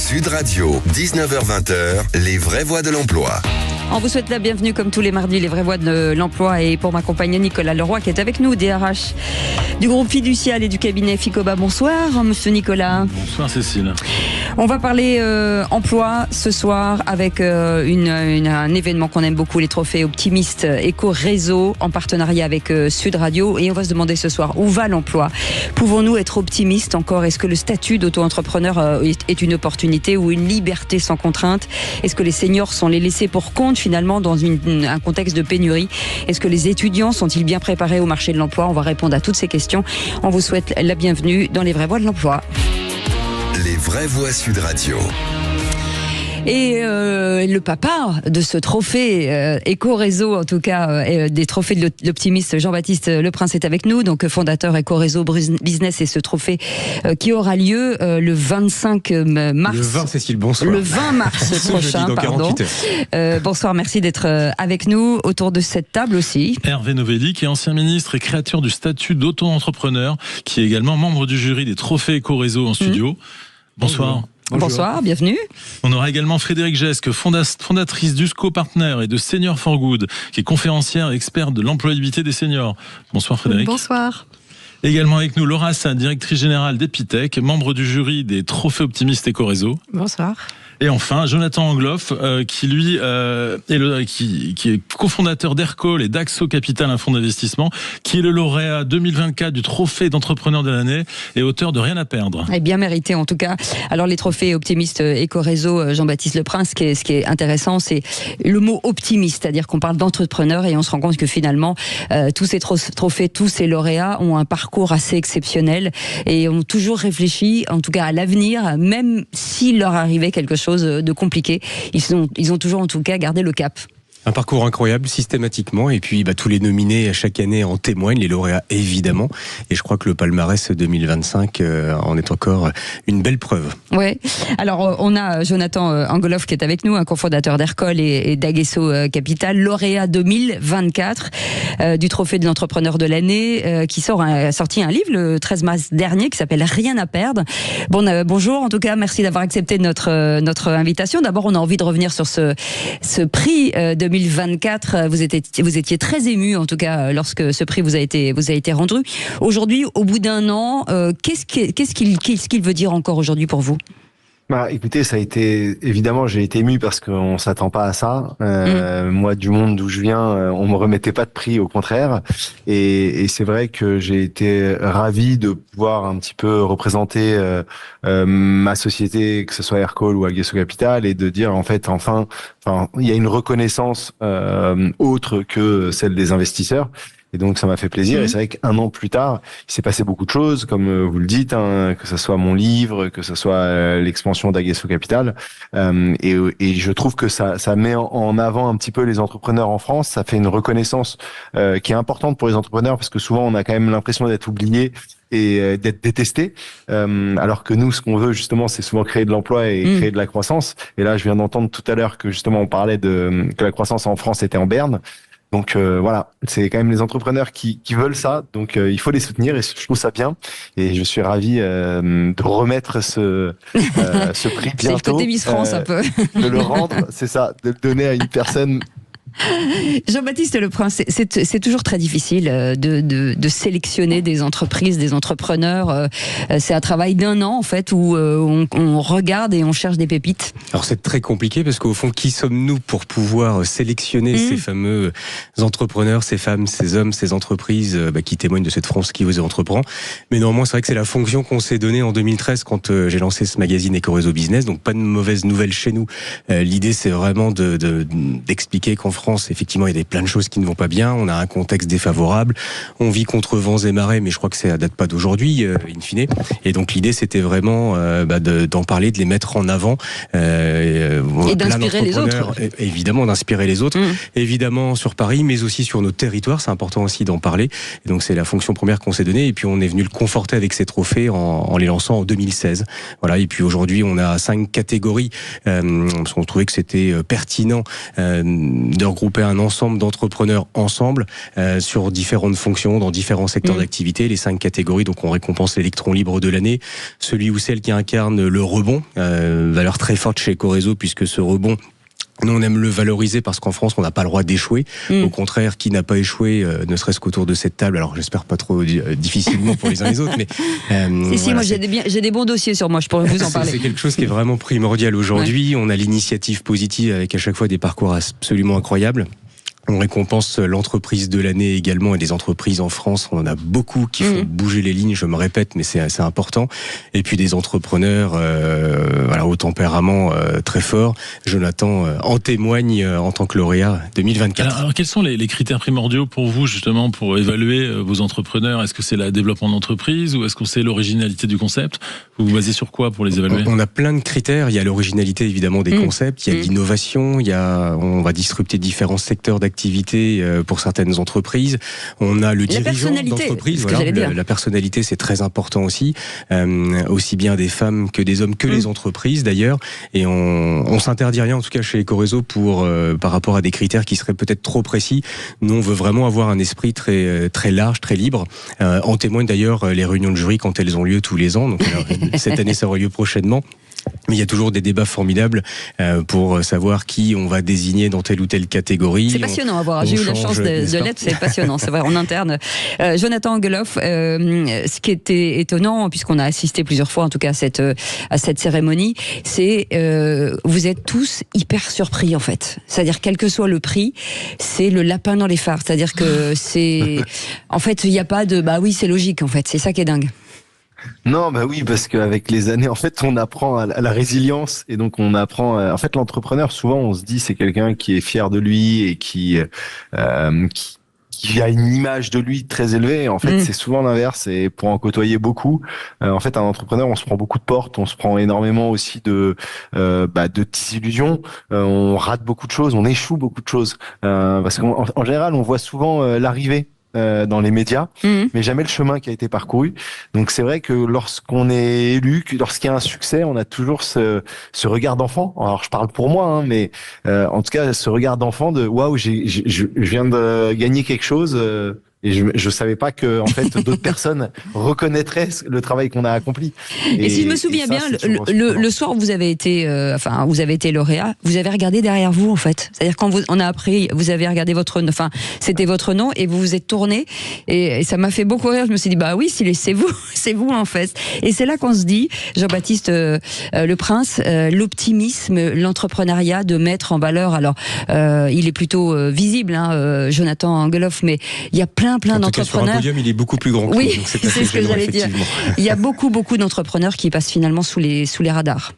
Sud Radio, 19h-20h, les vraies voix de l'emploi. On vous souhaite la bienvenue comme tous les mardis, les vraies voix de l'emploi. Et pour m'accompagner, Nicolas Leroy qui est avec nous, DRH du groupe Fiducial et du cabinet Ficoba. Bonsoir, monsieur Nicolas. Bonsoir, Cécile. On va parler emploi ce soir avec un événement qu'on aime beaucoup, les trophées optimistes Éco-Réseau en partenariat avec Sud Radio. Et on va se demander ce soir, où va l'emploi? Pouvons-nous être optimistes encore? Est-ce que le statut d'auto-entrepreneur est une opportunité ou une liberté sans contrainte? Est-ce que les seniors sont les laissés pour compte finalement dans un contexte de pénurie? Est-ce que les étudiants sont-ils bien préparés au marché de l'emploi? On va répondre à toutes ces questions. On vous souhaite la bienvenue dans les vraies voix de l'emploi. Les vraies voix Sud Radio. Et le papa de ce trophée Éco-Réseau, en tout cas des trophées de l'optimiste, Jean-Baptiste Leprince est avec nous, donc fondateur Éco-Réseau Business, et ce trophée qui aura lieu le 25 mars. Le 20, Cécile, bonsoir. Le 20 mars prochain, pardon. Bonsoir, merci d'être avec nous autour de cette table aussi. Hervé Novelli, qui est ancien ministre et créateur du statut d'auto-entrepreneur, qui est également membre du jury des trophées Éco-Réseau en studio. Bonsoir. Bonsoir, bienvenue. On aura également Frédéric Gesque, fondatrice d'Usco Partner et de Senior for Good, qui est conférencière et experte de l'employabilité des seniors. Bonsoir Frédéric. Bonsoir. Également avec nous Laura Assin, directrice générale d'Epitech, membre du jury des trophées optimistes Éco-Réseau. Bonsoir. Et enfin, Jonathan Angloff, qui lui qui est cofondateur d'Aircall et d'Axo Capital, un fonds d'investissement, qui est le lauréat 2024 du trophée d'entrepreneur de l'année et auteur de Rien à perdre. Et bien mérité en tout cas. Alors les trophées optimistes Éco-Réseau, Jean-Baptiste Leprince, ce qui est intéressant, c'est le mot optimiste, c'est-à-dire qu'on parle d'entrepreneur et on se rend compte que finalement tous ces trophées, tous ces lauréats ont un parcours assez exceptionnel et ont toujours réfléchi, en tout cas à l'avenir, même s'il leur arrivait quelque chose de compliqué. Ils ont toujours en tout cas gardé le cap. Un parcours incroyable, systématiquement, et puis tous les nominés chaque année en témoignent, les lauréats évidemment, et je crois que le palmarès 2025 en est encore une belle preuve. Ouais. Alors on a Jonathan Angloff qui est avec nous, un cofondateur d'Aircall et d'Agesso Capital, lauréat 2024 du trophée de l'entrepreneur de l'année, qui a sorti un livre le 13 mars dernier qui s'appelle Rien à perdre. Bonjour, en tout cas, merci d'avoir accepté notre invitation. D'abord, on a envie de revenir sur ce prix 2024, vous étiez très ému, en tout cas, lorsque ce prix vous a été rendu. Aujourd'hui, au bout d'un an, qu'est-ce qu'il veut dire encore aujourd'hui pour vous ? Écoutez, ça a été, évidemment, j'ai été ému parce qu'on s'attend pas à ça. Moi, du monde d'où je viens, on me remettait pas de prix, au contraire. Et c'est vrai que j'ai été ravi de pouvoir un petit peu représenter ma société, que ce soit Aircall ou Agesso Capital, et de dire en fait, enfin, il y a une reconnaissance autre que celle des investisseurs. Et donc ça m'a fait plaisir. Et c'est vrai qu'un an plus tard, il s'est passé beaucoup de choses, comme vous le dites, que ce soit mon livre, que ce soit l'expansion d'Agesso Capital. Et je trouve que ça met en avant un petit peu les entrepreneurs en France. Ça fait une reconnaissance qui est importante pour les entrepreneurs, parce que souvent on a quand même l'impression d'être oublié et d'être détesté, alors que nous, ce qu'on veut justement, c'est souvent créer de l'emploi et créer de la croissance. Et là, je viens d'entendre tout à l'heure que justement on parlait que la croissance en France était en berne. Donc voilà, c'est quand même les entrepreneurs qui veulent ça, donc il faut les soutenir et je trouve ça bien. Et je suis ravi de remettre ce prix bientôt. C'est le côté Miss France un peu. De le rendre, c'est ça, de le donner à une personne. Jean-Baptiste Leprince, c'est toujours très difficile de sélectionner des entreprises, des entrepreneurs. C'est un travail d'un an en fait où on regarde et on cherche des pépites. Alors c'est très compliqué parce qu'au fond, qui sommes-nous pour pouvoir sélectionner ces fameux entrepreneurs, ces femmes, ces hommes, ces entreprises qui témoignent de cette France qui vous entreprend. Mais néanmoins, c'est vrai que c'est la fonction qu'on s'est donnée en 2013 quand j'ai lancé ce magazine Éco-Réseau Business. Donc pas de mauvaises nouvelles chez nous. L'idée, c'est vraiment d'expliquer qu'en France, effectivement, il y a plein de choses qui ne vont pas bien. On a un contexte défavorable. On vit contre vents et marées, mais je crois que ça date pas d'aujourd'hui, in fine. Et donc, l'idée, c'était vraiment d'en parler, de les mettre en avant. Et d'inspirer les autres. Évidemment, d'inspirer les autres. Évidemment, sur Paris, mais aussi sur nos territoires. C'est important aussi d'en parler. Et donc, c'est la fonction première qu'on s'est donnée. Et puis, on est venu le conforter avec ces trophées en les lançant en 2016. Voilà. Et puis, aujourd'hui, on a 5 catégories. Parce qu'on trouvait que c'était pertinent de regrouper un ensemble d'entrepreneurs ensemble sur différentes fonctions, dans différents secteurs d'activité, les 5 catégories. Donc on récompense l'électron libre de l'année, celui ou celle qui incarne le rebond, valeur très forte chez Ecoreso, puisque ce rebond, nous, on aime le valoriser parce qu'en France, on n'a pas le droit d'échouer. Au contraire, qui n'a pas échoué, ne serait-ce qu'autour de cette table, alors j'espère pas trop difficilement pour les uns et les autres, mais... Si, moi j'ai des bons dossiers sur moi, je pourrais vous en parler. C'est quelque chose qui est vraiment primordial aujourd'hui. Ouais. On a l'initiative positive avec à chaque fois des parcours absolument incroyables. On récompense l'entreprise de l'année également, et des entreprises en France, on en a beaucoup qui font bouger les lignes, je me répète, mais c'est assez important. Et puis des entrepreneurs au tempérament très fort. Jonathan en témoigne en tant que lauréat 2024. Alors quels sont les critères primordiaux pour vous, justement, pour évaluer vos entrepreneurs? Est-ce que c'est le développement d'entreprise ou est-ce que c'est l'originalité du concept? Vous vous basez sur quoi pour les évaluer? On a plein de critères. Il y a l'originalité évidemment des concepts, il y a l'innovation, on va disrupter différents secteurs d'activité pour certaines entreprises. On a le dirigeant d'entreprise. La personnalité, c'est très important aussi. Aussi bien des femmes que des hommes, que les entreprises d'ailleurs. Et on s'interdit rien, en tout cas chez Ecoreso, par rapport à des critères qui seraient peut-être trop précis. Nous, on veut vraiment avoir un esprit très, très large, très libre. En témoignent d'ailleurs les réunions de jury quand elles ont lieu tous les ans. Donc cette année, ça aura lieu prochainement. Mais il y a toujours des débats formidables pour savoir qui on va désigner dans telle ou telle catégorie. C'est passionnant à voir. J'ai eu la chance de l'être, c'est passionnant, c'est vrai, en interne. Jonathan Angeloff, ce qui était étonnant, puisqu'on a assisté plusieurs fois en tout cas à cette cérémonie, c'est vous êtes tous hyper surpris en fait. C'est-à-dire quel que soit le prix, c'est le lapin dans les phares. C'est-à-dire que c'est... En fait, il n'y a pas de... Bah oui, c'est logique en fait, c'est ça qui est dingue. Non, bah oui, parce qu'avec les années, en fait, on apprend à la résilience, et donc on apprend. En fait, l'entrepreneur, souvent, on se dit, c'est quelqu'un qui est fier de lui et qui a une image de lui très élevée. En fait, c'est souvent l'inverse. Et pour en côtoyer beaucoup, en fait, un entrepreneur, on se prend beaucoup de portes, on se prend énormément aussi de désillusions. On rate beaucoup de choses, on échoue beaucoup de choses, parce qu'en général, on voit souvent l'arrivée dans les médias, mais jamais le chemin qui a été parcouru. Donc c'est vrai que lorsqu'on est élu, lorsqu'il y a un succès, on a toujours ce regard d'enfant. Alors je parle pour moi, mais en tout cas ce regard d'enfant de waouh, je viens de gagner quelque chose. Et je savais pas que en fait d'autres personnes reconnaîtraient le travail qu'on a accompli. Et si je me souviens bien, le soir où vous avez été, vous avez été lauréat, vous avez regardé derrière vous en fait. C'est-à-dire quand on a appris, vous avez regardé c'était votre nom et vous vous êtes tourné et ça m'a fait beaucoup rire. Je me suis dit bah oui, c'est vous en fait. Et c'est là qu'on se dit, Jean-Baptiste Le Prince, l'optimisme, l'entrepreneuriat, de mettre en valeur. Alors il est plutôt visible, Jonathan Angeloff, mais il y a plein d'entrepreneurs. Sur un podium, il est beaucoup plus grand. Oui, c'est ce que j'allais dire. Il y a beaucoup d'entrepreneurs qui passent finalement sous les radars.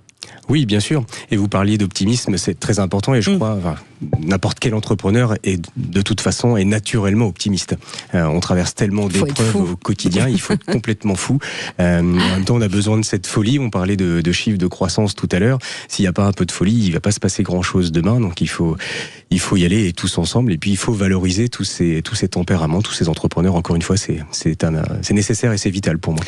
Oui, bien sûr. Et vous parliez d'optimisme, c'est très important. Et je crois, n'importe quel entrepreneur est de toute façon est naturellement optimiste. On traverse tellement d'épreuves au quotidien, il faut être complètement fou. En même temps, on a besoin de cette folie. On parlait de chiffres de croissance tout à l'heure. S'il n'y a pas un peu de folie, il ne va pas se passer grand-chose demain. Donc il faut y aller tous ensemble. Et puis il faut valoriser tous ces tempéraments, tous ces entrepreneurs. Encore une fois, c'est nécessaire et c'est vital pour moi.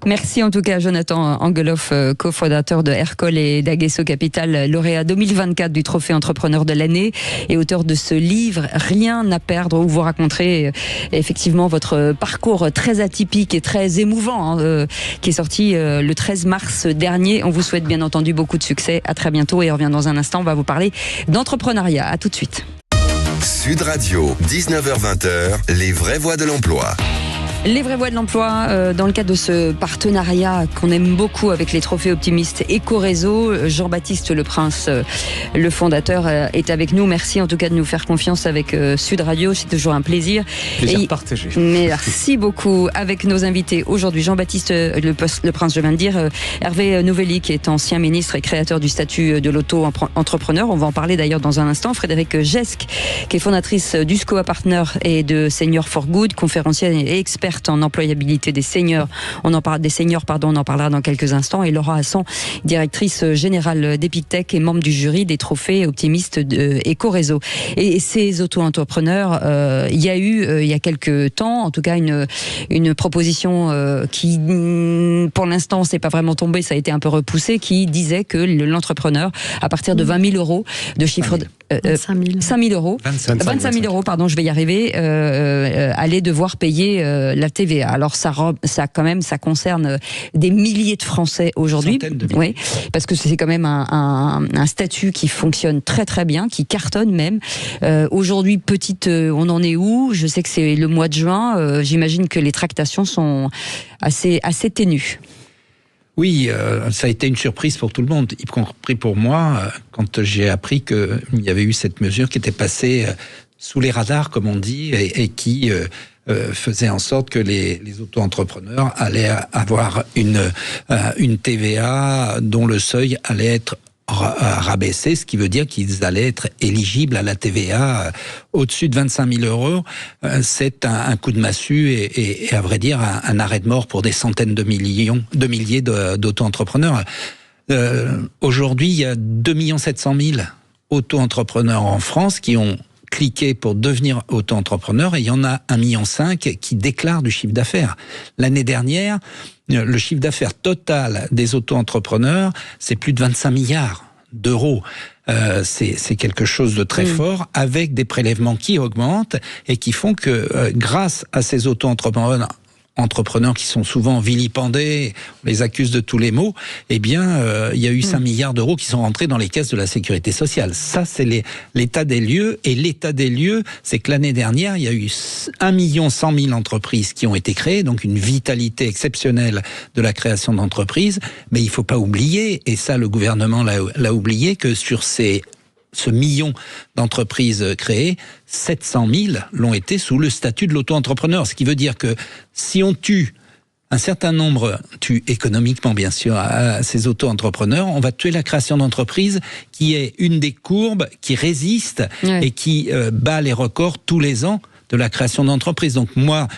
Merci en tout cas, Jonathan Angeloff, cofondateur de Ercol et d'Agueso Capital, lauréat 2024 du Trophée Entrepreneur de l'année et auteur de ce livre Rien à perdre, où vous raconterez effectivement votre parcours très atypique et très émouvant, qui est sorti le 13 mars dernier. On vous souhaite bien entendu beaucoup de succès. À très bientôt et on revient dans un instant. On va vous parler d'entrepreneuriat. À tout de suite. Sud Radio, 19h-20h, les vraies voix de l'emploi. Les vraies voix de l'emploi, dans le cadre de ce partenariat qu'on aime beaucoup avec les trophées optimistes Ecoreso, Jean-Baptiste Le Prince, le fondateur, est avec nous. Merci en tout cas de nous faire confiance avec Sud Radio, c'est toujours un plaisir. Plaisir partagé. Merci beaucoup. Avec nos invités aujourd'hui, Jean-Baptiste Le Prince, je viens de dire, Hervé Nouvelly, qui est ancien ministre et créateur du statut de l'auto-entrepreneur. On va en parler d'ailleurs dans un instant. Frédéric Gesque, qui est fondatrice d'Uscoa Partner et de Senior for Good, conférencière et experte experte en employabilité des seniors. On en parlera dans quelques instants. Et Laura Hassan, directrice générale d'Epictech et membre du jury des trophées optimistes d'Ecoréseau. Et ces auto-entrepreneurs, il y a eu, il y a quelques temps, en tout cas, une proposition qui, pour l'instant, c'est pas vraiment tombé, ça a été un peu repoussé, qui disait que l'entrepreneur, à partir de 20 000 euros de chiffre 5 000 euros. 25 000 euros, pardon, je vais y arriver, allait devoir payer la TVA. Alors ça concerne des milliers de Français aujourd'hui. Oui, parce que c'est quand même un statut qui fonctionne très très bien, qui cartonne même. Aujourd'hui, on en est où? Je sais que c'est le mois de juin. J'imagine que les tractations sont assez ténues. Oui, ça a été une surprise pour tout le monde, y compris pour moi, quand j'ai appris qu'il y avait eu cette mesure qui était passée sous les radars, comme on dit, et qui faisait en sorte que les auto-entrepreneurs allaient avoir une TVA dont le seuil allait être rabaissé, ce qui veut dire qu'ils allaient être éligibles à la TVA au-dessus de 25 000 euros. C'est un coup de massue et à vrai dire un arrêt de mort pour des centaines de milliers d'auto-entrepreneurs. Aujourd'hui, il y a 2 700 000 auto-entrepreneurs en France qui ont cliqué pour devenir auto-entrepreneur, et il y en a 1,5 million qui déclarent du chiffre d'affaires. L'année dernière, le chiffre d'affaires total des auto-entrepreneurs, c'est plus de 25 milliards d'euros. C'est quelque chose de très fort, avec des prélèvements qui augmentent et qui font que grâce à ces auto-entrepreneurs qui sont souvent vilipendés, on les accuse de tous les maux, eh bien, il y a eu 5 milliards d'euros qui sont rentrés dans les caisses de la sécurité sociale. Ça, c'est l'état des lieux. Et l'état des lieux, c'est que l'année dernière, il y a eu 1 100 000 entreprises qui ont été créées, donc une vitalité exceptionnelle de la création d'entreprises. Mais il ne faut pas oublier, et ça, le gouvernement l'a oublié, que sur ce million d'entreprises créées, 700 000 l'ont été sous le statut de l'auto-entrepreneur. Ce qui veut dire que si on tue un certain nombre, économiquement bien sûr, à ces auto-entrepreneurs, on va tuer la création d'entreprises qui est une des courbes qui résiste et qui bat les records tous les ans de la création d'entreprises. Donc moi,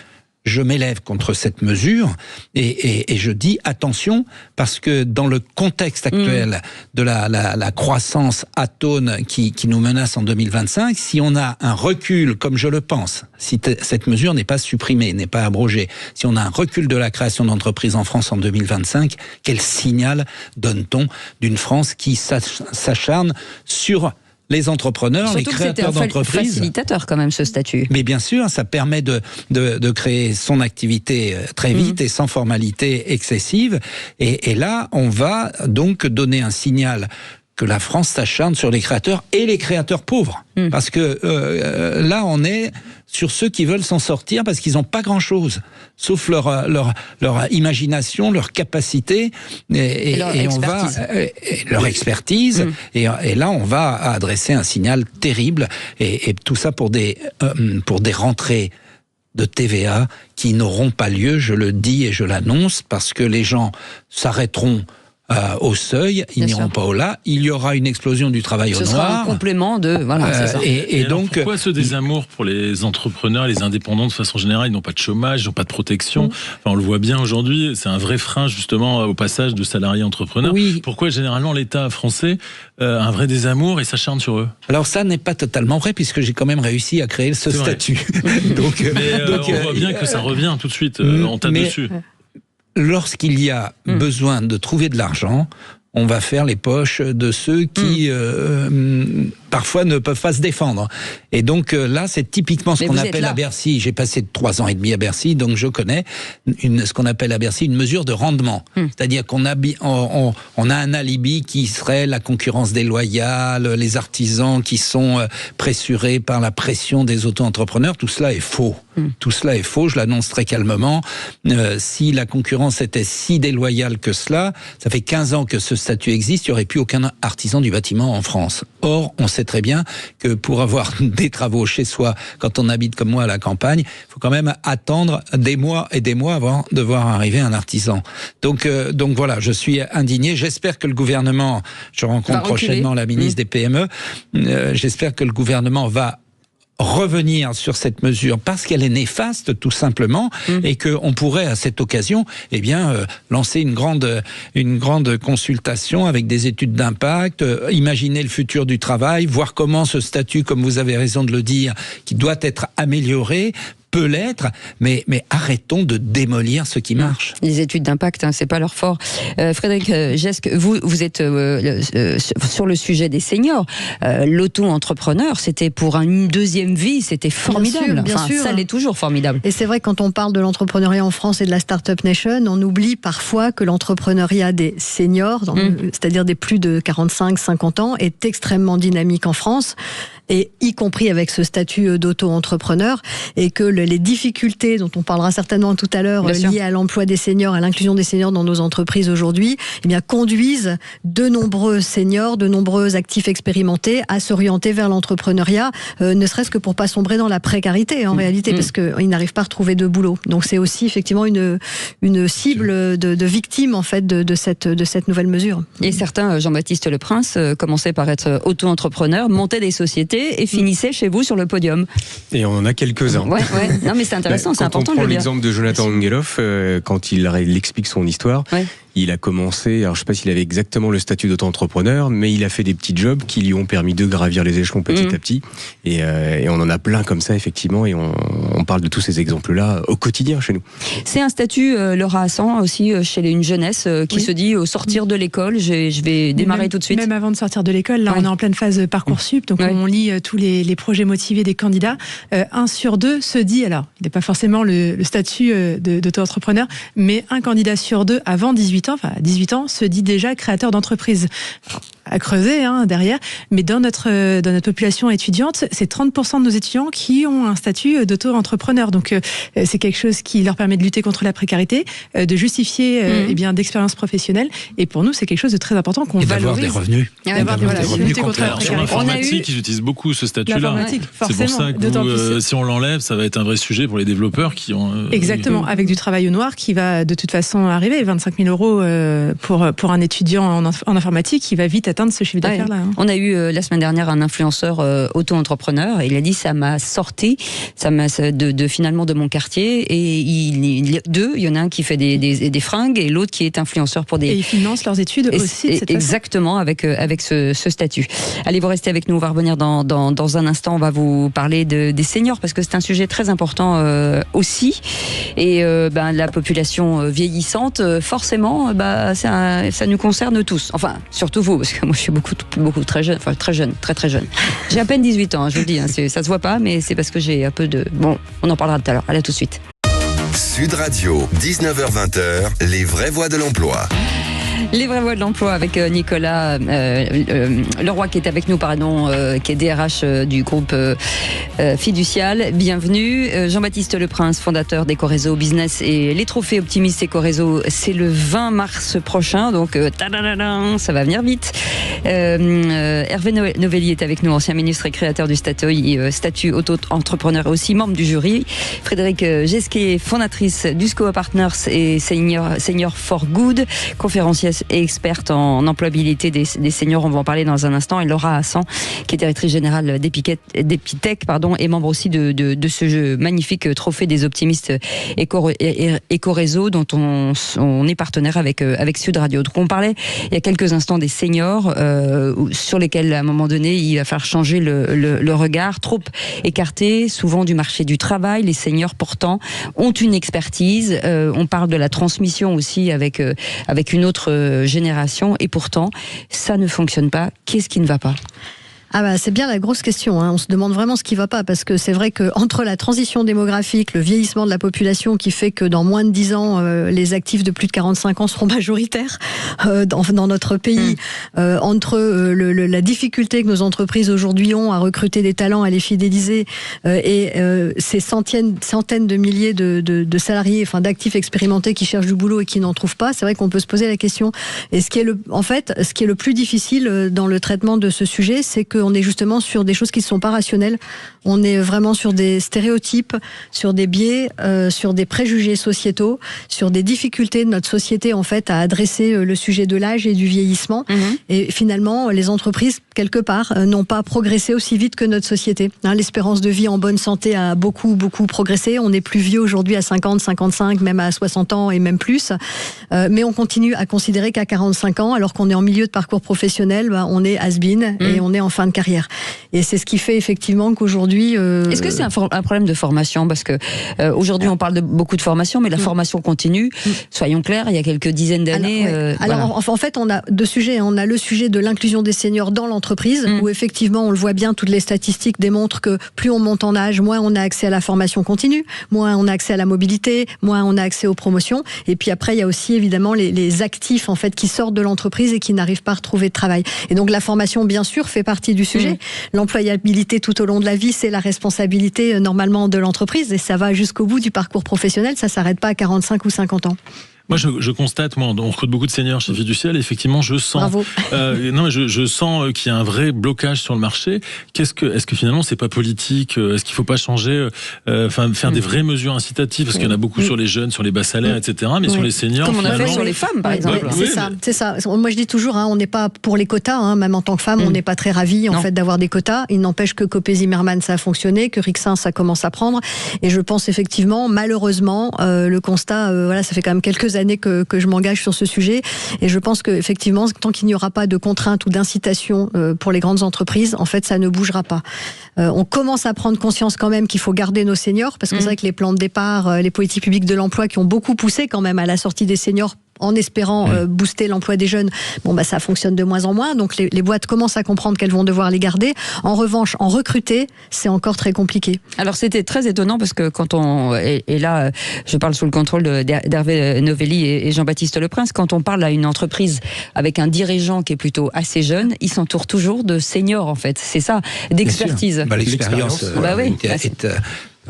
je m'élève contre cette mesure et je dis attention, parce que dans le contexte actuel de la croissance atone qui nous menace en 2025, si on a un recul, comme je le pense, si cette mesure n'est pas supprimée, n'est pas abrogée, si on a un recul de la création d'entreprises en France en 2025, quel signal donne-t-on d'une France qui s'acharne sur les entrepreneurs, surtout les créateurs d'entreprises. C'est facilitateur quand même, ce statut. Mais bien sûr, ça permet de créer son activité très vite et sans formalité excessive. Et là, on va donc donner un signal que la France s'acharne sur les créateurs et les créateurs pauvres. Parce que là, on est sur ceux qui veulent s'en sortir parce qu'ils n'ont pas grand-chose, sauf leur imagination, leur capacité et leur expertise. Et là, on va adresser un signal terrible. Et tout ça pour des rentrées de TVA qui n'auront pas lieu, je le dis et je l'annonce, parce que les gens s'arrêteront au seuil, ils n'iront pas au-delà. Il y aura une explosion du travail au noir. Ce sera un complément de... Voilà, c'est ça. Et donc, pourquoi ce désamour pour les entrepreneurs, les indépendants de façon générale? Ils n'ont pas de chômage, ils n'ont pas de protection. Enfin, on le voit bien aujourd'hui, c'est un vrai frein justement au passage de salariés entrepreneurs. Oui. Pourquoi généralement l'État français a un vrai désamour et s'acharne sur eux? Alors ça n'est pas totalement vrai, puisque j'ai quand même réussi à créer ce statut. donc, on voit bien que ça revient tout de suite, on tape dessus. Lorsqu'il y a besoin de trouver de l'argent, on va faire les poches de ceux qui parfois ne peuvent pas se défendre. Et donc là, c'est typiquement ce qu'on appelle à Bercy. J'ai passé 3 ans et demi à Bercy, donc je connais ce qu'on appelle à Bercy une mesure de rendement. C'est-à-dire qu'on a un alibi qui serait la concurrence déloyale, les artisans qui sont pressurés par la pression des auto-entrepreneurs. Tout cela est faux. Tout cela est faux, je l'annonce très calmement. Si la concurrence était si déloyale que cela, ça fait 15 ans que ce statut existe, il n'y aurait plus aucun artisan du bâtiment en France. Or, on sait très bien que pour avoir des travaux chez soi, quand on habite comme moi à la campagne, il faut quand même attendre des mois et des mois avant de voir arriver un artisan. Donc voilà, je suis indigné. J'espère que le gouvernement, je rencontre prochainement la ministre des PME, j'espère que le gouvernement va revenir sur cette mesure parce qu'elle est néfaste tout simplement et qu'on pourrait à cette occasion lancer une grande consultation avec des études d'impact, imaginer le futur du travail, voir comment ce statut, comme vous avez raison de le dire, qui doit être amélioré, peut l'être, mais arrêtons de démolir ce qui marche. Les études d'impact, c'est pas leur fort. Frédéric Gesque, vous êtes sur le sujet des seniors. L'auto-entrepreneur, c'était pour une deuxième vie, c'était formidable. Bien sûr. Ça l'est toujours formidable. Et c'est vrai, quand on parle de l'entrepreneuriat en France et de la Startup Nation, on oublie parfois que l'entrepreneuriat des seniors, c'est-à-dire des plus de 45-50 ans, est extrêmement dynamique en France, et y compris avec ce statut d'auto-entrepreneur, et que les difficultés dont on parlera certainement tout à l'heure liées à l'emploi des seniors, à l'inclusion des seniors dans nos entreprises aujourd'hui, conduisent de nombreux seniors, de nombreux actifs expérimentés à s'orienter vers l'entrepreneuriat, ne serait-ce que pour pas sombrer dans la précarité en réalité, parce qu'ils n'arrivent pas à retrouver de boulot. Donc c'est aussi effectivement une cible de victimes en fait de cette nouvelle mesure. Et certains, Jean-Baptiste Leprince, commençaient par être auto-entrepreneurs, montaient des sociétés et finissaient chez vous sur le podium. Et on en a quelques-uns. Ouais. Non mais c'est intéressant, c'est important de le dire. Quand on prend l'exemple de Jonathan Engelhoff, quand il explique son histoire, il a commencé, alors je ne sais pas s'il avait exactement le statut d'auto-entrepreneur, mais il a fait des petits jobs qui lui ont permis de gravir les échelons petit à petit. Et on en a plein comme ça, effectivement, et on parle de tous ces exemples-là au quotidien chez nous. C'est un statut, Laura Hassan, aussi chez une jeunesse qui se dit, au sortir de l'école, je vais démarrer tout de suite. Même avant de sortir de l'école, là on est en pleine phase Parcoursup, donc on lit tous les projets motivés des candidats. 1 sur 2 se dit, alors il n'est pas forcément le statut d'auto-entrepreneur, mais un candidat sur 2 avant 18 ans, se dit déjà créateur d'entreprise. À creuser derrière, mais dans notre population étudiante, c'est 30% de nos étudiants qui ont un statut d'auto-entrepreneur. Donc c'est quelque chose qui leur permet de lutter contre la précarité, de justifier d'expérience professionnelle. Et pour nous, c'est quelque chose de très important qu'on valorise. D'avoir des revenus. D'avoir des revenus contre la sur précarité. l'informatique, ils utilisent beaucoup ce statut-là. C'est pour ça que si on l'enlève, ça va être un vrai sujet pour les développeurs qui ont... Exactement, avec du travail au noir qui va de toute façon arriver. 25 000 euros pour un étudiant en informatique qui va vite atteindre ce chiffre d'affaires-là. On a eu la semaine dernière un influenceur auto-entrepreneur. Il a dit ça m'a sorti, finalement de mon quartier. Et il y en a un qui fait des fringues et l'autre qui est influenceur pour des... Et ils financent leurs études aussi de cette exactement, avec ce statut. Allez, vous restez avec nous. On va revenir dans un instant. On va vous parler des seniors parce que c'est un sujet très important aussi. Et la population vieillissante, forcément, ça nous concerne tous. Enfin, surtout vous, parce que moi je suis beaucoup très jeune, très jeune. J'ai à peine 18 ans, je vous le dis, ça se voit pas, mais c'est parce que j'ai un peu de... Bon, on en parlera tout à l'heure. Allez, à tout de suite. Sud Radio, 19h-20h, les vraies voix de l'emploi. Les vraies voix de l'emploi avec Nicolas Leroy qui est avec nous, qui est DRH du groupe Fiducial. Bienvenue. Jean-Baptiste Leprince, fondateur d'Ecoréseau Business et les trophées optimistes Ecoréseau, c'est le 20 mars prochain, donc ça va venir vite. Hervé Novelli est avec nous, ancien ministre et créateur du statut auto-entrepreneur et aussi membre du jury. Frédéric Gesque, fondatrice d'Uscoa Partners et Senior for Good, conférencière et experte en employabilité des seniors, on va en parler dans un instant, et Laura Hassan, qui est directrice générale d'Epitech, et membre aussi de ce magnifique trophée des optimistes Ecoréseau, dont on est partenaire avec Sud Radio. Donc on parlait il y a quelques instants des seniors, sur lesquels à un moment donné il va falloir changer le regard, trop écarté souvent du marché du travail. Les seniors pourtant ont une expertise, on parle de la transmission aussi avec une autre génération, et pourtant ça ne fonctionne pas. Qu'est-ce qui ne va pas ? C'est bien la grosse question. On se demande vraiment ce qui va pas, parce que c'est vrai que entre la transition démographique, le vieillissement de la population qui fait que dans moins de 10 ans, les actifs de plus de 45 ans seront majoritaires dans notre pays, entre la difficulté que nos entreprises aujourd'hui ont à recruter des talents, à les fidéliser, et ces centaines de milliers de salariés, d'actifs expérimentés qui cherchent du boulot et qui n'en trouvent pas, c'est vrai qu'on peut se poser la question. Et ce qui est le plus difficile dans le traitement de ce sujet, c'est que qu'on est justement sur des choses qui ne sont pas rationnelles. On est vraiment sur des stéréotypes, sur des biais, sur des préjugés sociétaux, sur des difficultés de notre société en fait à adresser le sujet de l'âge et du vieillissement. Et finalement, les entreprises, quelque part, n'ont pas progressé aussi vite que notre société. L'espérance de vie en bonne santé a beaucoup progressé. On est plus vieux aujourd'hui à 50, 55, même à 60 ans et même plus. Mais on continue à considérer qu'à 45 ans, alors qu'on est en milieu de parcours professionnel, on est has-been et on est en fin de carrière. Et c'est ce qui fait effectivement qu'aujourd'hui... Est-ce que c'est un problème de formation? Parce que aujourd'hui, on parle de beaucoup de formation, mais la formation continue. Soyons clairs, il y a quelques dizaines d'années... Alors, en fait, on a deux sujets. On a le sujet de l'inclusion des seniors dans l'entreprise, où effectivement, on le voit bien, toutes les statistiques démontrent que plus on monte en âge, moins on a accès à la formation continue, moins on a accès à la mobilité, moins on a accès aux promotions. Et puis après, il y a aussi évidemment les actifs en fait qui sortent de l'entreprise et qui n'arrivent pas à retrouver de travail. Et donc la formation, bien sûr, fait partie du sujet. L'employabilité tout au long de la vie, c'est la responsabilité normalement de l'entreprise et ça va jusqu'au bout du parcours professionnel. Ça s'arrête pas à 45 ou 50 ans. Moi, je constate, on recrute beaucoup de seniors chez Fiducial, et effectivement, je sens, Bravo. Je sens qu'il y a un vrai blocage sur le marché. Est-ce que finalement, c'est pas politique? Est-ce qu'il faut pas changer, faire des vraies mesures incitatives? Parce qu'il y en a beaucoup sur les jeunes, sur les bas salaires, etc. Mais sur les seniors, comme on a fait sur les femmes, par exemple. C'est ça. Moi, je dis toujours, on n'est pas pour les quotas, même en tant que femme, on n'est pas très ravis en fait d'avoir des quotas. Il n'empêche que Copé-Zimmermann, ça a fonctionné, que Rixin, ça commence à prendre. Et je pense effectivement, malheureusement, le constat, ça fait quand même quelques années que je m'engage sur ce sujet et je pense qu'effectivement tant qu'il n'y aura pas de contraintes ou d'incitation pour les grandes entreprises, en fait ça ne bougera pas. On commence à prendre conscience quand même qu'il faut garder nos seniors parce que c'est vrai que les plans de départ, les politiques publiques de l'emploi qui ont beaucoup poussé quand même à la sortie des seniors en espérant booster l'emploi des jeunes, ça fonctionne de moins en moins. Donc les boîtes commencent à comprendre qu'elles vont devoir les garder. En revanche, en recruter, c'est encore très compliqué. Alors c'était très étonnant parce que quand on... Et là, je parle sous le contrôle d'Hervé Novelli et Jean-Baptiste Leprince, quand on parle à une entreprise avec un dirigeant qui est plutôt assez jeune, il s'entoure toujours de seniors en fait. C'est ça, d'expertise. L'expérience est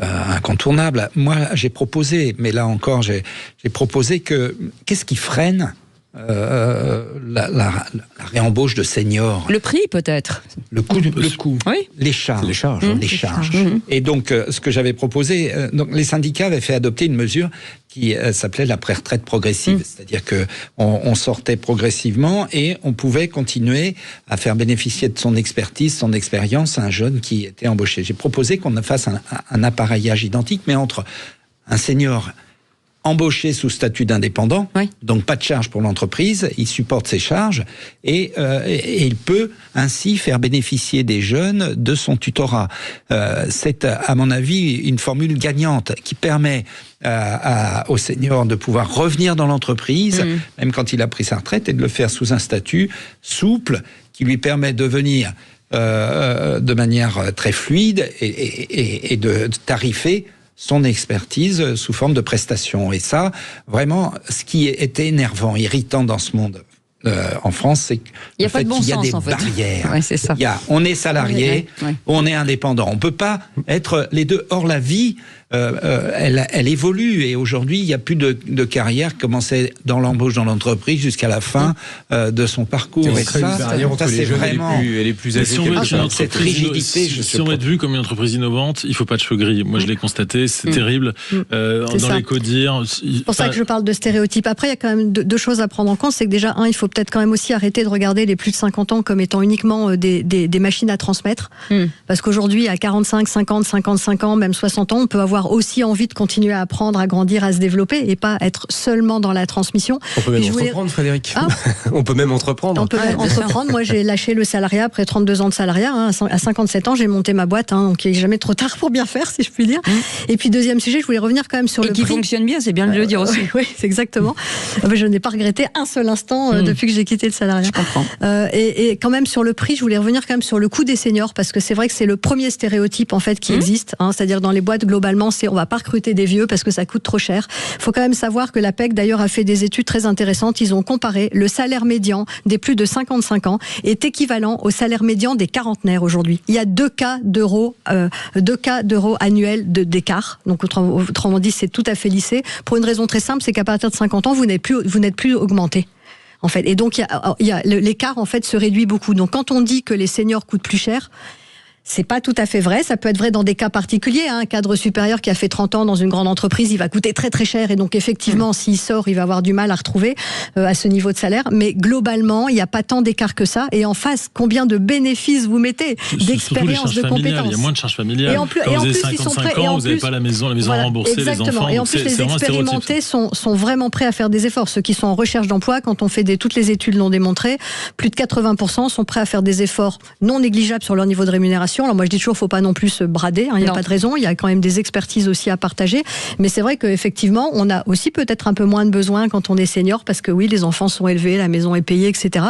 incontournable. Moi, j'ai proposé, mais là encore, j'ai proposé qu'est-ce qui freine la réembauche de seniors? Le prix, peut-être. Le coût. Oui. Les charges. Et donc, ce que j'avais proposé, donc les syndicats avaient fait adopter une mesure qui s'appelait la pré-retraite progressive. C'est-à-dire que on sortait progressivement et on pouvait continuer à faire bénéficier de son expertise, son expérience à un jeune qui était embauché. J'ai proposé qu'on fasse un appareillage identique, mais entre un senior embauché sous statut d'indépendant, donc pas de charge pour l'entreprise, il supporte ses charges et il peut ainsi faire bénéficier des jeunes de son tutorat. C'est à mon avis une formule gagnante qui permet aux seniors de pouvoir revenir dans l'entreprise, même quand il a pris sa retraite, et de le faire sous un statut souple qui lui permet de venir de manière très fluide et de tarifer son expertise sous forme de prestation. Et ça, vraiment, ce qui était énervant, irritant dans ce monde en France, c'est qu'il y a des barrières. Ouais, c'est ça. On est salarié, on est indépendant. On ne peut pas être les deux. Or, la vie, elle évolue. Et aujourd'hui, il n'y a plus de carrière commencer dans l'embauche dans l'entreprise jusqu'à la fin de son parcours. Et ça, c'est vraiment... les plus âgés. Cette rigidité, si on veut être vu comme une entreprise innovante, il ne faut pas de cheveux gris. Moi, je l'ai constaté, c'est terrible. Dans les codires... C'est pour ça que je parle de stéréotypes. Après, il y a quand même deux choses à prendre en compte. C'est que déjà, il faut peut-être quand même aussi arrêter de regarder les plus de 50 ans comme étant uniquement des machines à transmettre. Parce qu'aujourd'hui, à 45, 50, 55 ans, même 60 ans, on peut avoir aussi envie de continuer à apprendre, à grandir, à se développer et pas être seulement dans la transmission. On peut même entreprendre, Frédéric. On peut même entreprendre. On peut même entreprendre. Moi, j'ai lâché le salariat après 32 ans de salariat. À 57 ans, j'ai monté ma boîte, donc il n'est jamais trop tard pour bien faire, si je puis dire. Et puis, deuxième sujet, je voulais revenir quand même sur le prix. Et qui fonctionne bien, c'est bien de le dire aussi. Oui, c'est exactement. Je n'ai pas regretté un seul instant depuis que j'ai quitté le salariat. Je comprends. Et quand même sur le prix, je voulais revenir quand même sur le coût des seniors, parce que c'est vrai que c'est le premier stéréotype en fait qui existe. C'est-à-dire dans les boîtes, globalement, on va pas recruter des vieux parce que ça coûte trop cher. Il faut quand même savoir que l'APEC d'ailleurs a fait des études très intéressantes. Ils ont comparé le salaire médian des plus de 55 ans est équivalent au salaire médian des quarantenaires aujourd'hui. Il y a 2 cas d'euros annuels d'écart. Donc autrement dit, c'est tout à fait lissé. Pour une raison très simple, c'est qu'à partir de 50 ans, vous n'êtes plus augmenté. en fait. Et donc, l'écart, en fait, se réduit beaucoup. Donc, quand on dit que les seniors coûtent plus cher, c'est pas tout à fait vrai. Ça peut être vrai dans des cas particuliers. Un cadre supérieur qui a fait 30 ans dans une grande entreprise, il va coûter très très cher. Et donc effectivement, s'il sort, il va avoir du mal à retrouver à ce niveau de salaire. Mais globalement, il n'y a pas tant d'écart que ça. Et en face, combien de bénéfices vous mettez d'expérience, de compétences. Il y a moins de charges familiales. Quand vous avez 55 ans, vous n'avez pas la maison remboursée, exactement. les enfants. Et en plus, les expérimentés sont vraiment prêts à faire des efforts. Ceux qui sont en recherche d'emploi, quand on fait toutes les études l'ont démontré, plus de 80% sont prêts à faire des efforts non négligeables sur leur niveau de rémunération. Alors moi je dis toujours, faut pas non plus se brader, il n'y a pas de raison, il y a quand même des expertises aussi à partager, mais c'est vrai qu'effectivement on a aussi peut-être un peu moins de besoins quand on est senior, parce que oui, les enfants sont élevés, la maison est payée, etc.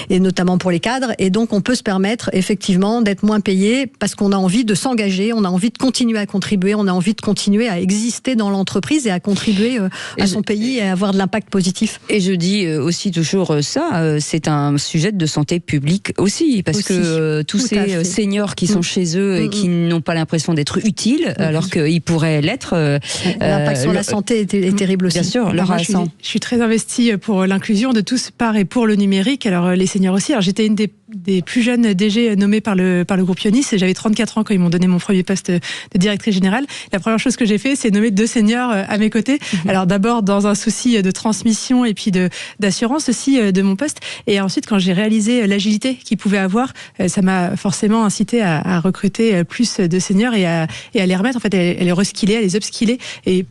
Et notamment pour les cadres, et donc on peut se permettre effectivement d'être moins payé parce qu'on a envie de s'engager, on a envie de continuer à contribuer, on a envie de continuer à exister dans l'entreprise et à contribuer à son pays et à avoir de l'impact positif. Et je dis aussi toujours ça, c'est un sujet de santé publique aussi, parce que tous ces seniors qui sont chez eux et qui n'ont pas l'impression d'être utiles, alors qu'ils pourraient l'être. L'impact sur la santé est terrible aussi. Bien sûr, je suis très investie pour l'inclusion de tous par et pour le numérique. Alors les seniors aussi. Alors j'étais une des plus jeunes DG nommés par le groupe Ionis, et j'avais 34 ans quand ils m'ont donné mon premier poste de directrice générale. La première chose que j'ai fait, c'est nommer 2 seniors à mes côtés. Alors d'abord dans un souci de transmission et puis d'assurance aussi de mon poste. Et ensuite, quand j'ai réalisé l'agilité qu'ils pouvaient avoir, ça m'a forcément incité à recruter plus de seniors et à les remettre, en fait, à les reskiller, à les upskiller. Et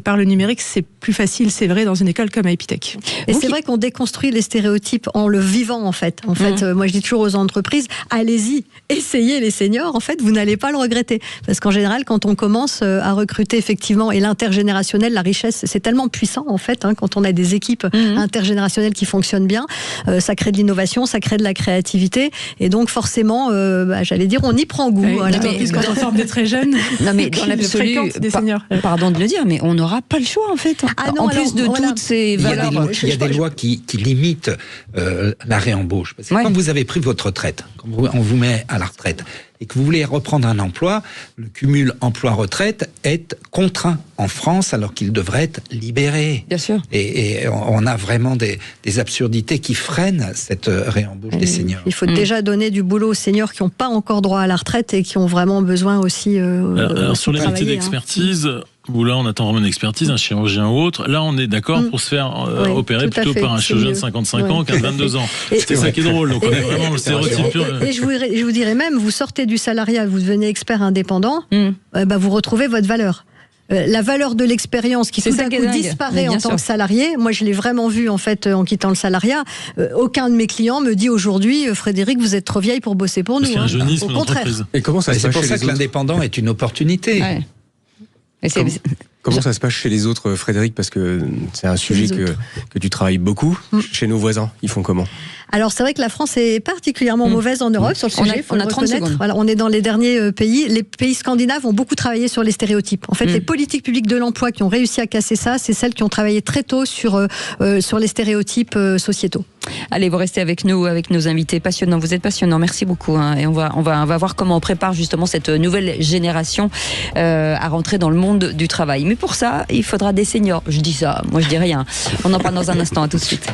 par le numérique, c'est plus facile, c'est vrai, dans une école comme à Epitech. Et c'est vrai qu'on déconstruit les stéréotypes en le vivant, en fait. Moi, je dis toujours aux entreprises, allez-y, essayez les seniors. En fait, vous n'allez pas le regretter. Parce qu'en général, quand on commence à recruter, effectivement, et l'intergénérationnel, la richesse, c'est tellement puissant, en fait, quand on a des équipes intergénérationnelles qui fonctionnent bien, ça crée de l'innovation, ça crée de la créativité. Et donc, forcément, j'allais dire, on y prend goût. Voilà. Plus quand on sort des très jeunes. Non, mais dans l'absolu, pardon de le dire, mais on n'aura pas le choix, en fait. En plus de toutes ces valeurs. Il y a des lois qui limitent la réembauche. Parce que quand vous avez pris votre retraite, quand on vous met à la retraite, et que vous voulez reprendre un emploi, le cumul emploi-retraite est contraint en France alors qu'il devrait être libéré. Bien sûr. Et on a vraiment des absurdités qui freinent cette réembauche des seniors. Il faut déjà donner du boulot aux seniors qui n'ont pas encore droit à la retraite et qui ont vraiment besoin aussi alors sur les métiers d'expertise, où là on attend vraiment une expertise, un chirurgien ou autre, là on est d'accord pour se faire opérer plutôt par un chirurgien de 55 ans qu'un de 22 ans. C'est ça qui est drôle, donc on est vraiment le stéréotype pur. Et je vous dirais même, vous sortez du salariat, vous devenez expert indépendant, vous retrouvez votre valeur. La valeur de l'expérience qui tout à coup disparaît en tant que salarié, moi je l'ai vraiment vu en fait en quittant le salariat. Aucun de mes clients me dit aujourd'hui, Frédéric, vous êtes trop vieille pour bosser pour nous. Au contraire. Et comment ça se passe c'est pour ça que l'indépendant est une opportunité. Ouais. Comment ça se passe chez les autres, Frédéric? Parce que c'est un sujet que tu travailles beaucoup. Chez nos voisins, ils font comment? Alors c'est vrai que la France est particulièrement mauvaise en Europe sur le sujet. On a 30 secondes. Voilà, on est dans les derniers pays. Les pays scandinaves ont beaucoup travaillé sur les stéréotypes. En fait, les politiques publiques de l'emploi qui ont réussi à casser ça, c'est celles qui ont travaillé très tôt sur les stéréotypes sociétaux. Allez, vous restez avec nous, avec nos invités passionnants. Vous êtes passionnants, merci beaucoup. Et on va voir comment on prépare justement cette nouvelle génération à rentrer dans le monde du travail. Mais pour ça, il faudra des seniors. Je dis ça, moi je dis rien. On en parle dans un instant, à tout de suite.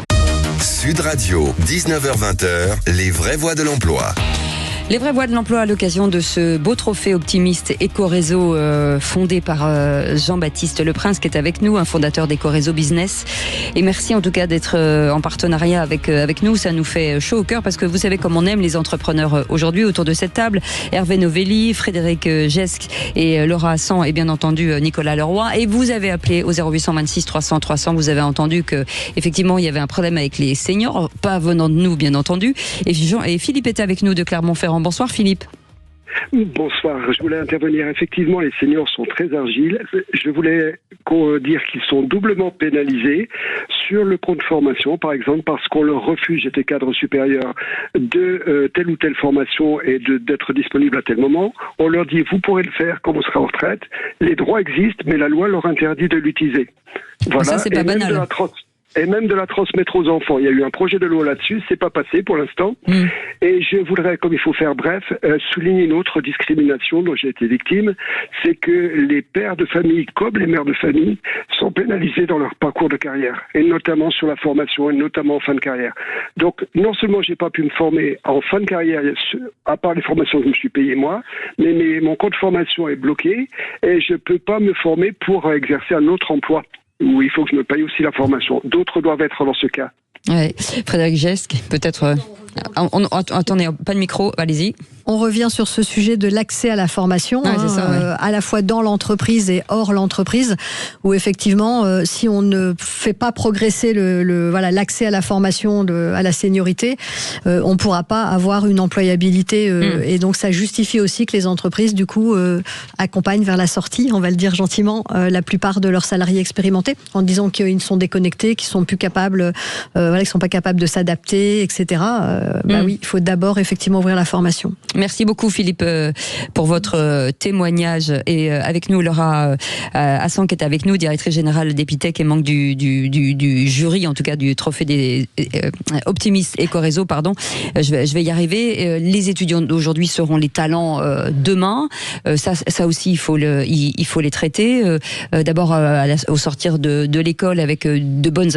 Sud Radio, 19h-20h, les vraies voix de l'emploi. Les vraies voix de l'emploi à l'occasion de ce beau trophée optimiste Ecoréseau fondé par Jean-Baptiste Leprince qui est avec nous, un fondateur d'Ecoréseau Business. Et merci en tout cas d'être en partenariat avec nous. Ça nous fait chaud au cœur parce que vous savez comme on aime les entrepreneurs aujourd'hui autour de cette table. Hervé Novelli, Frédéric Gesque et Laura Hassan et bien entendu Nicolas Leroy. Et vous avez appelé au 0826 300 300. Vous avez entendu que effectivement il y avait un problème avec les seniors, pas venant de nous bien entendu. Et Philippe était avec nous de Clermont-Ferrand. Bonsoir Philippe. Bonsoir, je voulais intervenir. Effectivement, les seniors sont très agiles. Je voulais dire qu'ils sont doublement pénalisés sur le compte formation, par exemple, parce qu'on leur refuse, j'étais cadre supérieur, de telle ou telle formation et d'être disponible à tel moment. On leur dit, vous pourrez le faire quand vous serez en retraite. Les droits existent, mais la loi leur interdit de l'utiliser. Voilà. Ça, c'est pas banal. et même de la transmettre aux enfants. Il y a eu un projet de loi là-dessus, c'est pas passé pour l'instant. Et je voudrais, comme il faut faire bref, souligner une autre discrimination dont j'ai été victime, c'est que les pères de famille comme les mères de famille sont pénalisés dans leur parcours de carrière, et notamment sur la formation, et notamment en fin de carrière. Donc, non seulement j'ai pas pu me former en fin de carrière, à part les formations que je me suis payé moi, mais mon compte formation est bloqué, et je peux pas me former pour exercer un autre emploi où il faut que je me paye aussi la formation. D'autres doivent être dans ce cas. Ouais. Frédéric Gesque, peut-être... attendez, pas de micro, allez-y. On revient sur ce sujet de l'accès à la formation, c'est ça, à la fois dans l'entreprise et hors l'entreprise, où effectivement, si on ne fait pas progresser l'accès à la formation, à la seniorité, on pourra pas avoir une employabilité, et donc ça justifie aussi que les entreprises, du coup, accompagnent vers la sortie, on va le dire gentiment, la plupart de leurs salariés expérimentés, en disant qu'ils sont déconnectés, qu'ils sont plus capables, qu'ils sont pas capables de s'adapter, etc. Oui, il faut d'abord effectivement ouvrir la formation. Merci beaucoup Philippe pour votre témoignage, et avec nous Laura Hassan qui est avec nous, directrice générale d'Epitech et membre du jury, en tout cas du trophée des optimistes Ecoréseau, pardon. Je vais y arriver. Les étudiants d'aujourd'hui seront les talents demain. Ça aussi il faut les traiter. D'abord au sortir de l'école avec de bonnes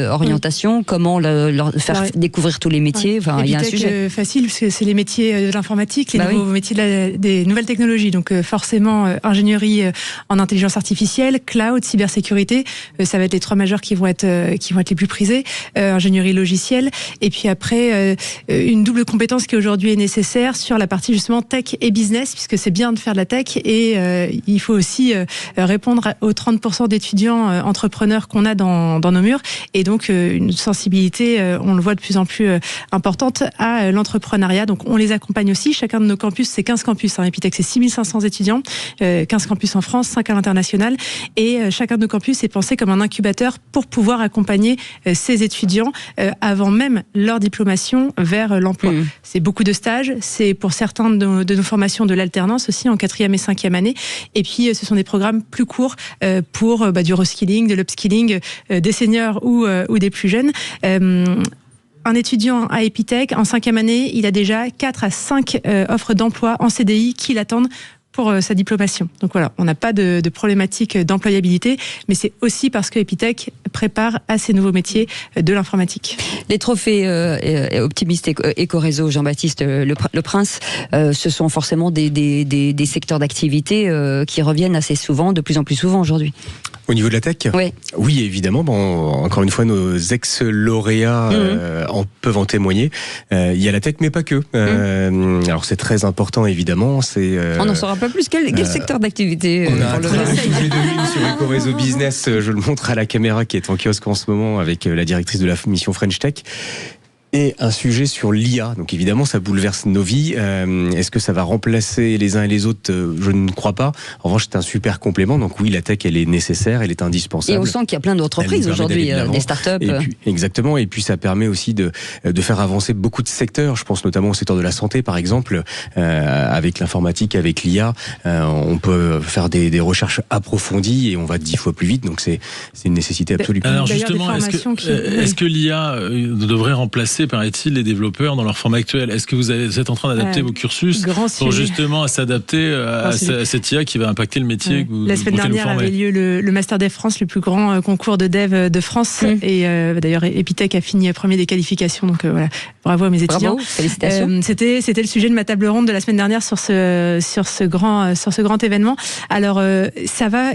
orientations, comment leur faire découvrir tous les métiers. Enfin, il y a un sujet facile parce que c'est les métiers de l'informatique, les nouveaux métiers des nouvelles technologies. Donc forcément, ingénierie en intelligence artificielle, cloud, cybersécurité, ça va être les trois majeurs qui vont être les plus prisés. Ingénierie logicielle, et puis après une double compétence qui aujourd'hui est nécessaire sur la partie justement tech et business, puisque c'est bien de faire de la tech, et il faut aussi répondre aux 30% d'étudiants entrepreneurs qu'on a dans nos murs, et donc une sensibilité, on le voit de plus en plus importante à l'entrepreneuriat. Donc on les accompagne aussi. Chacun de nos campus, c'est 15 campus. Epitech, c'est 6500 étudiants, 15 campus en France, 5 à l'international. Et chacun de nos campus est pensé comme un incubateur pour pouvoir accompagner ces étudiants avant même leur diplomation vers l'emploi. C'est beaucoup de stages. C'est pour certains de nos formations de l'alternance aussi en 4e et 5e année. Et puis, ce sont des programmes plus courts pour du reskilling, de l'upskilling, des seniors ou des plus jeunes. Un étudiant à Epitech, en 5e année, il a déjà 4 à 5 offres d'emploi en CDI qui l'attendent pour sa diplomation. Donc voilà, on n'a pas de problématique d'employabilité, mais c'est aussi parce que Epitech prépare à ces nouveaux métiers de l'informatique. Les trophées optimistes Ecoréseau, Jean-Baptiste Le Prince, ce sont forcément des secteurs d'activité qui reviennent assez souvent, de plus en plus souvent aujourd'hui. Au niveau de la tech ? Oui, évidemment. Bon, encore une fois, nos ex-lauréats peuvent en témoigner. Il y a la tech, mais pas que. Alors, c'est très important, évidemment. On en saura un peu plus. Quel secteur d'activité on a un sujet de l'une sur Ecoréseau Business. Je le montre à la caméra qui est en kiosque en ce moment avec la directrice de la mission French Tech. Et un sujet sur l'IA. Donc évidemment, ça bouleverse nos vies. Est-ce que ça va remplacer les uns et les autres ? Je ne crois pas. En revanche, c'est un super complément. Donc oui, la tech, elle est nécessaire, elle est indispensable. Et on sent qu'il y a plein d'entreprises aujourd'hui, des startups. Exactement. Et puis ça permet aussi de faire avancer beaucoup de secteurs. Je pense notamment au secteur de la santé, par exemple. Avec l'informatique, avec l'IA, on peut faire des recherches approfondies et on va 10 fois plus vite. Donc c'est une nécessité absolue. Alors justement, est-ce que l'IA devrait remplacer, paraît-il, les développeurs dans leur forme actuelle? Est-ce que vous êtes en train d'adapter vos cursus pour justement s'adapter à cette IA qui va impacter le métier que vous La semaine dernière avait lieu le Master Dev France, le plus grand concours de dev de France. Et d'ailleurs, Epitech a fini premier des qualifications. Donc voilà, bravo à mes étudiants. Bravo, félicitations. C'était le sujet de ma table ronde de la semaine dernière sur ce grand événement. Alors, ça va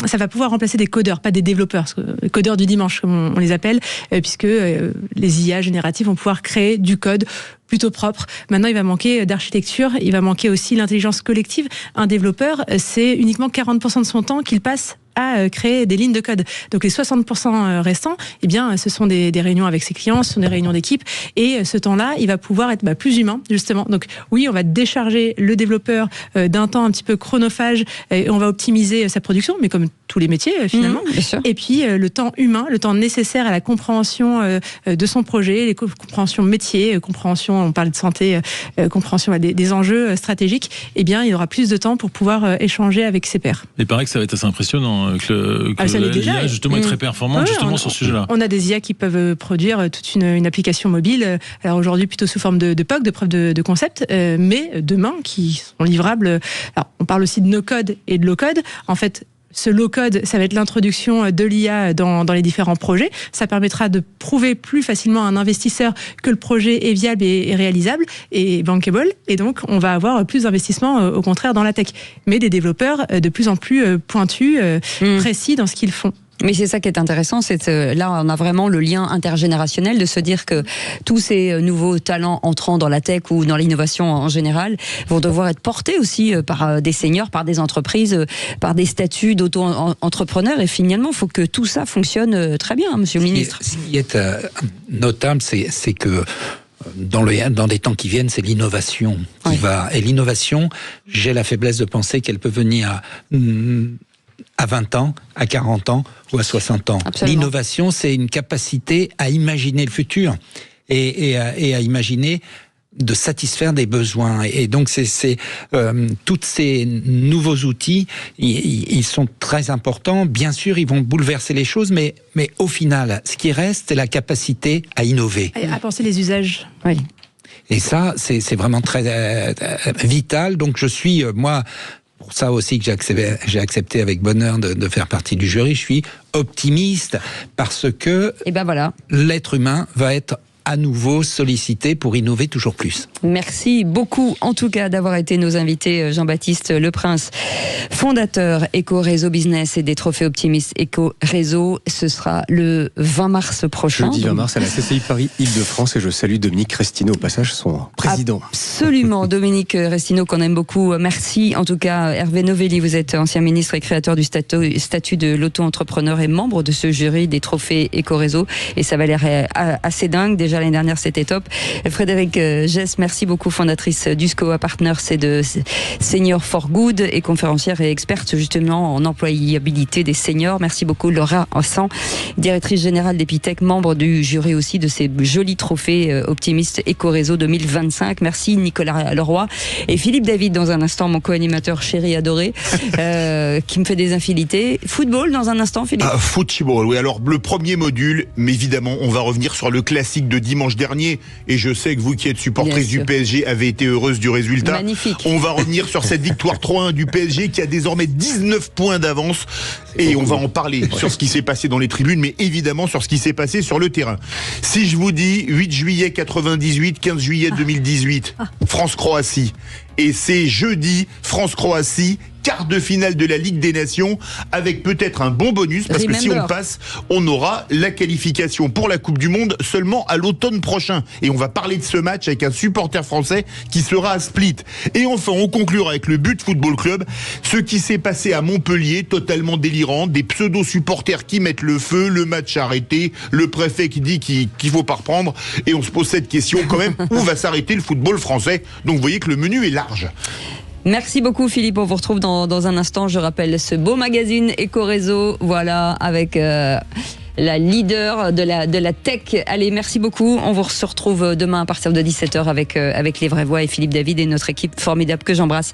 ça va pouvoir remplacer des codeurs, pas des développeurs, codeurs du dimanche comme on les appelle, puisque les IA génératives vont pouvoir créer du code plutôt propre. Maintenant, il va manquer d'architecture, il va manquer aussi l'intelligence collective. Un développeur, c'est uniquement 40% de son temps qu'il passe à créer des lignes de code. Donc les 60% restants, eh bien, ce sont des réunions avec ses clients, ce sont des réunions d'équipe, et ce temps-là, il va pouvoir être plus humain, justement. Donc oui, on va décharger le développeur d'un temps un petit peu chronophage, et on va optimiser sa production, mais comme tous les métiers, finalement. Et puis le temps humain, le temps nécessaire à la compréhension de son projet, les compréhensions métiers, compréhension notamment on parlait de santé, compréhension des enjeux stratégiques, eh bien il aura plus de temps pour pouvoir échanger avec ses pairs. Il paraît que ça va être assez impressionnant que l'IA justement est très performante justement sur ce sujet-là. On a des IA qui peuvent produire toute une application mobile, alors aujourd'hui plutôt sous forme de POC, de preuve de concept, mais demain qui sont livrables. Alors on parle aussi de no-code et de low-code. En fait, ce low-code, ça va être l'introduction de l'IA dans les différents projets. Ça permettra de prouver plus facilement à un investisseur que le projet est viable et réalisable et bankable. Et donc, on va avoir plus d'investissements, au contraire, dans la tech. Mais des développeurs de plus en plus pointus, précis dans ce qu'ils font. Mais c'est ça qui est intéressant, là on a vraiment le lien intergénérationnel de se dire que tous ces nouveaux talents entrant dans la tech ou dans l'innovation en général vont devoir être portés aussi par des seniors, par des entreprises, par des statuts d'auto-entrepreneurs, et finalement il faut que tout ça fonctionne très bien, monsieur le ministre. Ce qui est notable, c'est que dans des temps qui viennent, c'est l'innovation qui va. Et l'innovation, j'ai la faiblesse de penser qu'elle peut venir à 20 ans, à 40 ans ou à 60 ans. Absolument. L'innovation, c'est une capacité à imaginer le futur et à imaginer de satisfaire des besoins. Et donc, tous ces nouveaux outils, ils sont très importants. Bien sûr, ils vont bouleverser les choses, mais au final, ce qui reste, c'est la capacité à innover. À penser les usages. Oui. Et ça, c'est vraiment très vital. Donc, je suis, moi, pour ça aussi que j'ai accepté avec bonheur de faire partie du jury, je suis optimiste parce que l'être humain va être à nouveau sollicité pour innover toujours plus. Merci beaucoup en tout cas d'avoir été nos invités. Jean-Baptiste Leprince, fondateur Éco-Réseau Business et des trophées optimistes Éco-Réseau. Ce sera le 20 mars prochain. Jeudi 20 mars à la CCI Paris Île-de-France, et je salue Dominique Restineau au passage, son président. Absolument, Dominique Restineau qu'on aime beaucoup. Merci en tout cas. Hervé Novelli, vous êtes ancien ministre et créateur du statut de l'auto-entrepreneur et membre de ce jury des trophées Éco-Réseau, et ça va l'air assez dingue. Déjà l'année dernière c'était top. Frédéric Gess, merci beaucoup, fondatrice d'Uscoa Partners et de Senior for Good et conférencière et experte justement en employabilité des seniors. Merci beaucoup Laura Hassan, directrice générale d'Epitech, membre du jury aussi de ces jolis trophées optimistes Éco-Réseau 2025. Merci Nicolas Leroy et Philippe David dans un instant, mon co-animateur chéri adoré qui me fait des infidélités. Football dans un instant, Philippe. Football, oui. Alors le premier module, mais évidemment on va revenir sur le classique de dimanche dernier, et je sais que vous qui êtes supportrice du PSG avez été heureuse du résultat. Magnifique. On va revenir sur cette victoire 3-1 du PSG qui a désormais 19 points d'avance, et on va en parler sur ce qui s'est passé dans les tribunes, mais évidemment sur ce qui s'est passé sur le terrain. Si je vous dis 8 juillet 98, 15 juillet 2018, France-Croatie, et c'est jeudi, France-Croatie, quart de finale de la Ligue des Nations, avec peut-être un bon bonus, parce que si on passe, on aura la qualification pour la Coupe du Monde seulement à l'automne prochain. Et on va parler de ce match avec un supporter français qui sera à Split. Et enfin, on conclura avec le But Football Club, ce qui s'est passé à Montpellier, totalement délirant, des pseudo-supporters qui mettent le feu, le match arrêté, le préfet qui dit qu'il faut pas reprendre, et on se pose cette question quand même, où va s'arrêter le football français? Donc vous voyez que le menu est large. Merci beaucoup Philippe, on vous retrouve dans un instant. Je rappelle ce beau magazine Éco-Réseau, voilà, avec la leader de la tech. Allez, merci beaucoup, on se retrouve demain à partir de 17h avec Les Vraies Voix et Philippe David et notre équipe formidable que j'embrasse.